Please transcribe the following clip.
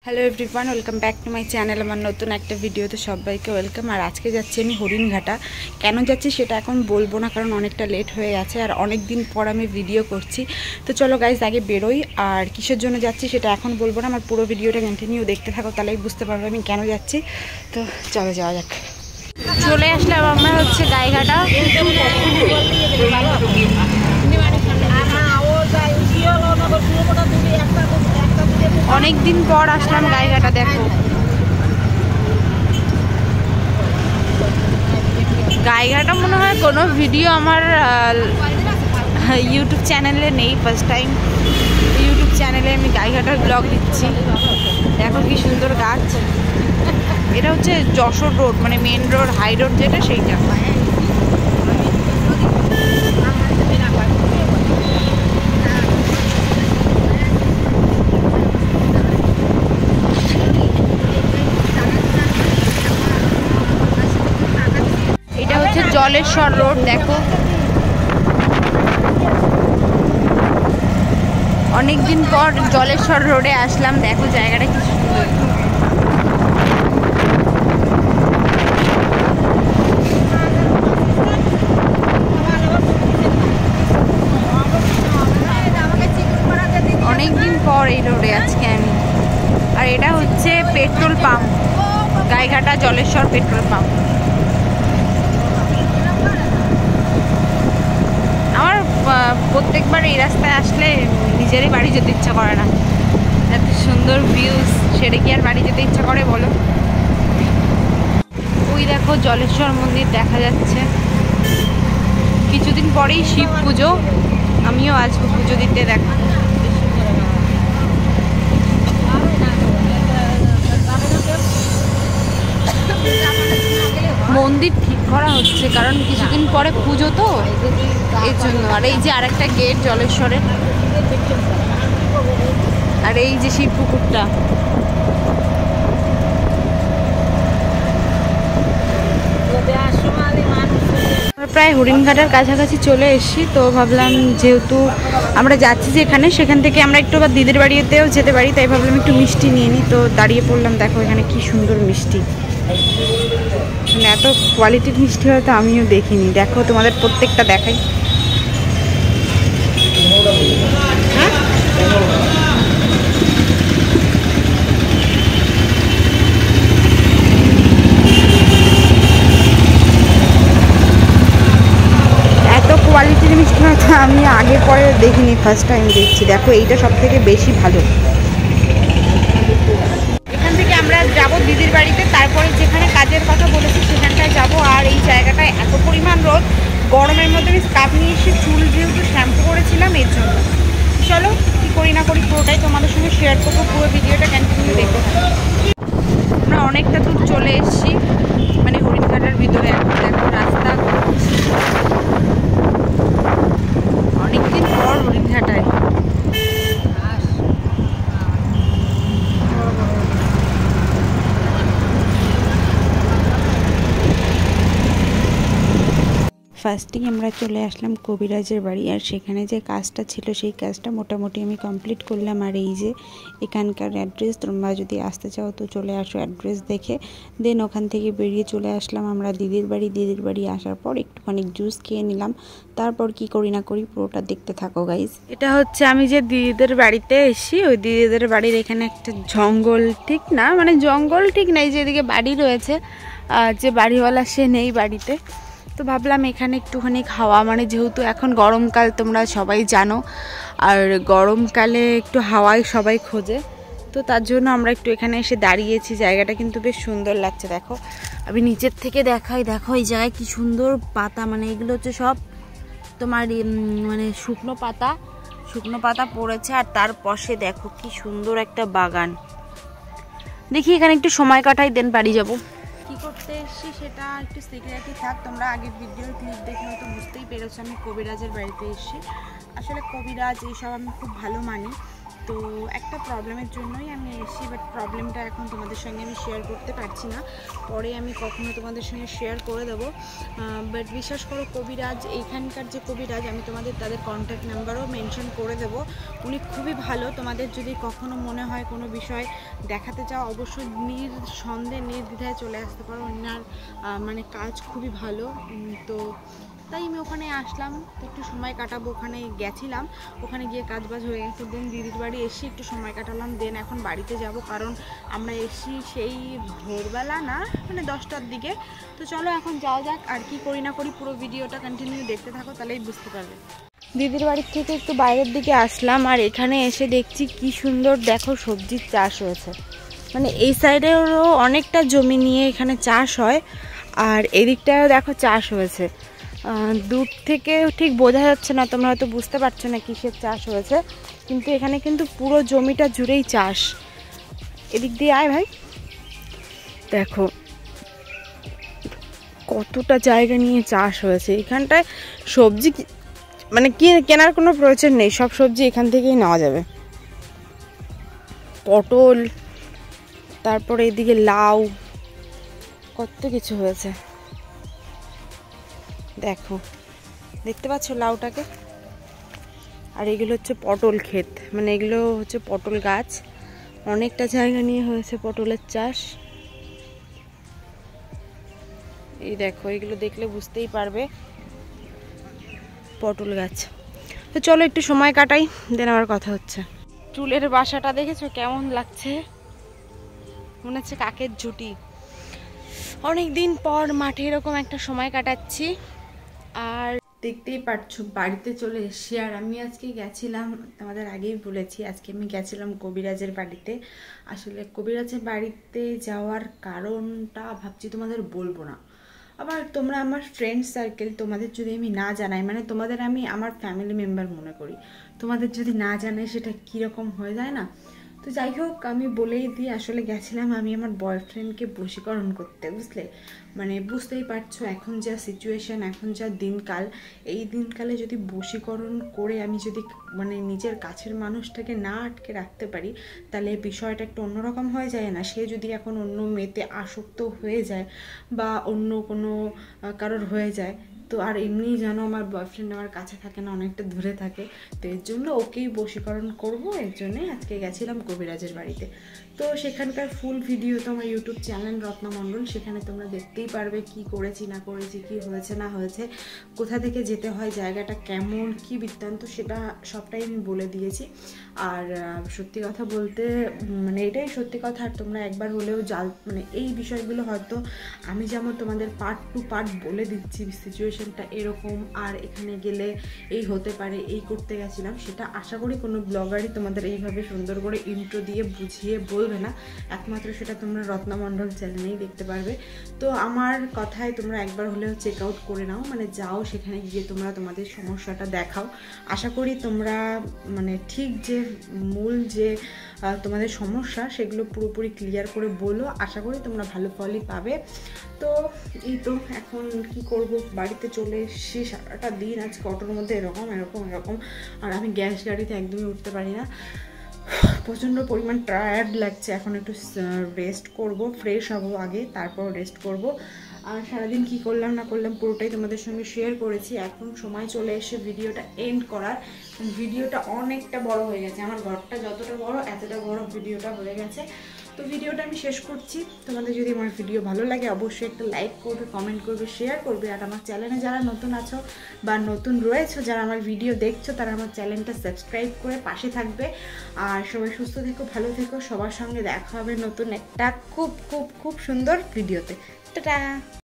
Hello everyone, welcome back to my channel. আমার নতুন একটা ভিডিওতে সবাইকে ওয়েলকাম। আর আজকে যাচ্ছি আমি হরিণঘাটা। কেন যাচ্ছি সেটা এখন বলবো না, কারণ অনেকটা লেট হয়ে গেছে আর অনেক দিন পর আমি ভিডিও করছি। তো চলো গাইজ আগে বেরোই, আর কিসের জন্য যাচ্ছি সেটা এখন বলবো না, আমার পুরো ভিডিওটা কন্টিনিউ দেখতে থাকো, তাহলেই বুঝতে পারবে আমি কেন যাচ্ছি। তো চলো যাওয়া যাক। চলে আসলাম আমরা হচ্ছে গাইঘাটা। অনেক দিন পর আসলাম গাইঘাটা। দেখো গাইঘাটা মনে হয় কোনো ভিডিও আমার ইউটিউব চ্যানেলে নেই, ফার্স্ট টাইম ইউটিউব চ্যানেলে আমি গাইঘাটার ব্লগ দিচ্ছি। দেখো কি সুন্দর গাছ। এটা হচ্ছে যশোর রোড, মানে মেন রোড, হাই রোড যেটা, সেইটা। এটা হচ্ছে জলেশ্বর রোড। দেখো অনেকদিন পর জলেশ্বর রোডে আসলাম। দেখো জায়গাটা কি সুন্দর। অনেকদিন পর এই রোডে আজকে আমি। আর এটা হচ্ছে petrol pump, Gaighata Jaleswar petrol pump. আমার প্রত্যেকবার এই রাস্তায় আসলে নিজেরই বাড়ি যেতে ইচ্ছা করে না। এত সুন্দর ভিউজ, সেটা কি আর বাড়ি যেতে ইচ্ছা করে বলো? ওই দেখো জলেশ্বর মন্দির দেখা যাচ্ছে। কিছুদিন পরেই শিব পুজো, আমিও আসবো পুজো দিতে। দেখো মন্দির ঠিক করা হচ্ছে, কারণ কিছুদিন পরে পুজো তো, এই জন্য। আর এই যে আরেকটা গেট জলেশ্বরের, আর এই যে শিব পুকুরটা। প্রায় হরিণঘাটার কাছাকাছি চলে এসেছি। তো ভাবলাম যেহেতু আমরা যাচ্ছি যেখানে, সেখান থেকে আমরা একটু আবার দিদির বাড়িতেও যেতে পারি, তাই ভাবলাম একটু মিষ্টি নিয়ে নিই। তো দাঁড়িয়ে পড়লাম। দেখো এখানে কি সুন্দর মিষ্টি, মানে এত কোয়ালিটির মিষ্টি হয়তো আমিও দেখিনি। দেখো তোমাদের প্রত্যেকটা দেখাই। এত কোয়ালিটির মিষ্টি হয়তো আমি আগে পরে দেখিনি, ফার্স্ট টাইম দেখছি। দেখো এইটা সব থেকে বেশি ভালো। এখান থেকে আমরা যাব দিদির বাড়িতে, তারপরে যেখানে কাজের কথা বলেছি সেখানটায় যাব। আর এই জায়গাটায় এত পরিমাণ রোদ, গরমের মধ্যে আমি স্কার্ফ নিয়ে এসে চুল যেহেতু শ্যাম্পু করেছিলাম এর জন্য। চলো কি করি না করি পুরোটাই তোমাদের সঙ্গে শেয়ার করবো, পুরো ভিডিওটা কন্টিনিউ দেখতে থাকো। আমরা অনেকটা দূর চলে এসেছি, মানে হরিণঘাটার ভিতরে। এখন দেখো রাস্তা, অনেকদিন পর হরিণঘাটায়। ফার্স্টেই আমরা চলে আসলাম কবিরাজের বাড়ি। আর সেখানে যে কাজটা ছিল সেই কাজটা মোটামুটি আমি কমপ্লিট করলাম। আর এই যে এখানকার অ্যাড্রেস, তোমরা যদি আসতে চাও তো চলে আসো অ্যাড্রেস দেখে। দেন ওখান থেকে বেরিয়ে চলে আসলাম আমরা দিদির বাড়ি। দিদির বাড়ি আসার পর একটুখানি জুস খেয়ে নিলাম। তারপর কি করি না করি পুরোটা দেখতে থাকো গাইজ। এটা হচ্ছে আমি যে দিদিদের বাড়িতে এসেছি, ওই দিদিদের বাড়ির এখানে একটা জঙ্গল ঠিক না, মানে জঙ্গল ঠিক নেই, যেদিকে বাড়ি রয়েছে, যে বাড়িওয়ালা সে নেই বাড়িতে। তো ভাবলাম এখানে একটুখানি খাওয়া, মানে যেহেতু এখন গরমকাল তোমরা সবাই জানো, আর গরমকালে একটু হাওয়ায় সবাই খোঁজে, তো তার জন্য আমরা একটু এখানে এসে দাঁড়িয়েছি। জায়গাটা কিন্তু বেশ সুন্দর লাগছে। দেখো আমি নিচের থেকে দেখাই। দেখো এই জায়গায় কি সুন্দর পাতা, মানে এগুলো হচ্ছে সব তোমার মানে শুকনো পাতা পড়েছে। আর তার পাশে দেখো কি সুন্দর একটা বাগান। দেখি এখানে একটু সময় কাটাই, দেন বাড়ি যাবো। কি করতে এসেছি সেটা একটু সিক্রেটই থাক, তোমরা আগের ভিডিওর ক্লিপ দেখে হয়তো বুঝতেই পেরেছো আমি কবিরাজের বাড়িতে এসেছি। আসলে কবিরাজ এইসব আমি খুব ভালো মানি। তো একটা প্রবলেমের জন্যই আমি এসেছি, বাট প্রবলেমটা এখন তোমাদের সঙ্গে আমি শেয়ার করতে পারছি না, পরে আমি কখনো তোমাদের সঙ্গে শেয়ার করে দেবো। বাট বিশ্বাস করো, কবিরাজ এইখানকার যে কবিরাজ, আমি তোমাদের তাদের কন্ট্যাক্ট নাম্বারও মেনশন করে দেবো। উনি খুবই ভালো। তোমাদের যদি কখনো মনে হয় কোনো বিষয় দেখাতে চাও, অবশ্যই নিঃসন্দেহে নির্দ্বিধায় চলে আসতে পারো। ওনার মানে কাজ খুবই ভালো। তো তাই আমি ওখানে আসলাম, একটু সময় কাটাবো। ওখানে গেছিলাম, ওখানে গিয়ে কাজবাজ হয়ে গেছে, দেন দিদির বাড়ি এসে একটু সময় কাটালাম, দেন এখন বাড়িতে যাব, কারণ আমরা এসি সেই ভোরবেলা না, মানে 10টার দিকে। তো চলো এখন যাওয়া যাক, আর কি করি না করি পুরো ভিডিওটা কন্টিনিউ দেখতে থাকো, তাহলেই বুঝতে পারবে। দিদির বাড়ির থেকে একটু বাইরের দিকে আসলাম, আর এখানে এসে দেখছি কি সুন্দর, দেখো সবজির চাষ হয়েছে। মানে এই সাইডেরও অনেকটা জমি নিয়ে এখানে চাষ হয়, আর এদিকটাও দেখো চাষ হয়েছে। দূর থেকে ঠিক বোঝা যাচ্ছে না, তোমরা হয়তো বুঝতে পারছো না কিসের চাষ হয়েছে, কিন্তু এখানে কিন্তু পুরো জমিটা জুড়েই চাষ। এদিক দিয়ে আয় ভাই, দেখো কতটা জায়গা নিয়ে চাষ হয়েছে। এখানটায় সবজি মানে কি কেনার কোনো প্রয়োজন নেই, সব সবজি এখান থেকেই নেওয়া যাবে। পটল, তারপরে এদিকে লাউ, কত কিছু হয়েছে। দেখো, দেখতে পাচ্ছ লাউটাকে? আর এগুলো হচ্ছে পটল ক্ষেত, মানে এগুলো হচ্ছে পটল গাছ। অনেকটা জায়গা নিয়ে হয়েছে পটলের চাষ। এই দেখো, এগুলো দেখলে বুঝতেই পারবে পটল গাছ। তো চলো একটু সময় কাটাই, দেন আবার কথা হচ্ছে। চুলের বাসাটা দেখেছো কেমন লাগছে? মনে হচ্ছে কাকের ঝুটি। অনেক দিন পর মাঠে এরকম একটা সময় কাটাচ্ছি। আর দেখতেই পাচ্ছো বাড়িতে চলে এসেছি। আর আমি আজকে গেছিলাম, তোমাদের আগেই বলেছি, আজকে আমি গেছিলাম কবিরাজের বাড়িতে। আসলে কবিরাজের বাড়িতে যাওয়ার কারণটা ভাবছি তোমাদের বলবো না। আবার তোমরা আমার ফ্রেন্ড সার্কেল, তোমাদের যদি আমি না জানাই, মানে তোমাদের আমি আমার ফ্যামিলি মেম্বার মনে করি, তোমাদের যদি না জানাই সেটা কীরকম হয়ে যায় না। তো যাই হোক, আমি বলেই দিই, আসলে গেছিলাম আমি আমার বয়ফ্রেন্ডকে বশীকরণ করতে, বুঝলে? মানে বুঝতেই পারছো এখন যা সিচুয়েশান, এখন যা দিনকাল, এই দিনকালে যদি বশীকরণ করে আমি যদি মানে নিজের কাছের মানুষটাকে না আটকে রাখতে পারি, তাহলে বিষয়টা একটু অন্যরকম হয়ে যায় না? সে যদি এখন অন্য মেয়েতে আসক্ত হয়ে যায় বা অন্য কোনো কারোর হয়ে যায়, তো আর এমনিই যেন আমার বয়ফ্রেন্ড আমার কাছে থাকে না, অনেকটা দূরে থাকে। তো এর জন্য ওকেই বশীকরণ করবো, এর জন্যই আজকে গেছিলাম কবিরাজের বাড়িতে। তো সেখানকার ফুল ভিডিও তো আমার ইউটিউব চ্যানেল রত্না মণ্ডল, সেখানে তোমরা দেখতেই পারবে কি করেছি না করেছি, কি হয়েছে না হয়েছে, কোথা থেকে যেতে হয়, জায়গাটা কেমন, কি বৃত্তান্ত, সেটা সবটাই আমি বলে দিয়েছি। আর সত্যি কথা বলতে মানে এটাই সত্যি কথা। আর তোমরা একবার হলেও মানে এই বিষয়গুলো হয়তো আমি যেমন তোমাদের পার্ট টু পার্ট বলে দিচ্ছি, সিচুয়েশনটা এরকম, আর এখানে গেলে এই হতে পারে, এই করতে গেছিলাম, সেটা আশা করি কোনো ব্লগারই তোমাদের এইভাবে সুন্দর করে ইন্ট্রো দিয়ে বুঝিয়ে বলবে না। একমাত্র সেটা তোমরা রত্না মণ্ডল চ্যানেলেই দেখতে পারবে। তো আমার কথায় তোমরা একবার হলেও চেক আউট করে নাও, মানে যাও সেখানে গিয়ে তোমরা তোমাদের সমস্যাটা দেখাও। আশা করি তোমরা মানে ঠিক যে মূল যে তোমাদের সমস্যা সেগুলো পুরোপুরি ক্লিয়ার করে বলো, আশা করি তোমরা ভালো ফলই পাবে। তো এই তো এখন কি করব, বাড়িতে চলে এসেছি, সারাটা দিন আজকে অটোর মধ্যে এরকম এরকম এরকম। আর আমি গ্যাস গাড়িতে একদমই উঠতে পারি না, প্রচণ্ড পরিমাণ টায়ার্ড লাগছে। এখন একটু রেস্ট করব, ফ্রেশ হব আগে, তারপর রেস্ট করব। আর সারাদিন কী করলাম না করলাম পুরোটাই তোমাদের সঙ্গে শেয়ার করেছি। এখন সময় চলে এসে ভিডিওটা এন্ড করার। ভিডিওটা অনেকটা বড় হয়ে গেছে, আমার ঘরটা যতটা বড় এতটা বড় ভিডিওটা হয়ে গেছে। তো ভিডিওটা আমি শেষ করছি। তোমাদের যদি আমার ভিডিও ভালো লাগে অবশ্যই একটা লাইক করবে, কমেন্ট করবে, শেয়ার করবে। আর আমার চ্যানেলে যারা নতুন আছো বা নতুন রয়েছো, যারা আমার ভিডিও দেখছো, তারা আমার চ্যানেলটা সাবস্ক্রাইব করে পাশে থাকবে। আর সবাই সুস্থ থেকো, ভালো থেকো, সবার সঙ্গে দেখা হবে নতুন একটা খুব খুব খুব সুন্দর ভিডিওতে। টাটা।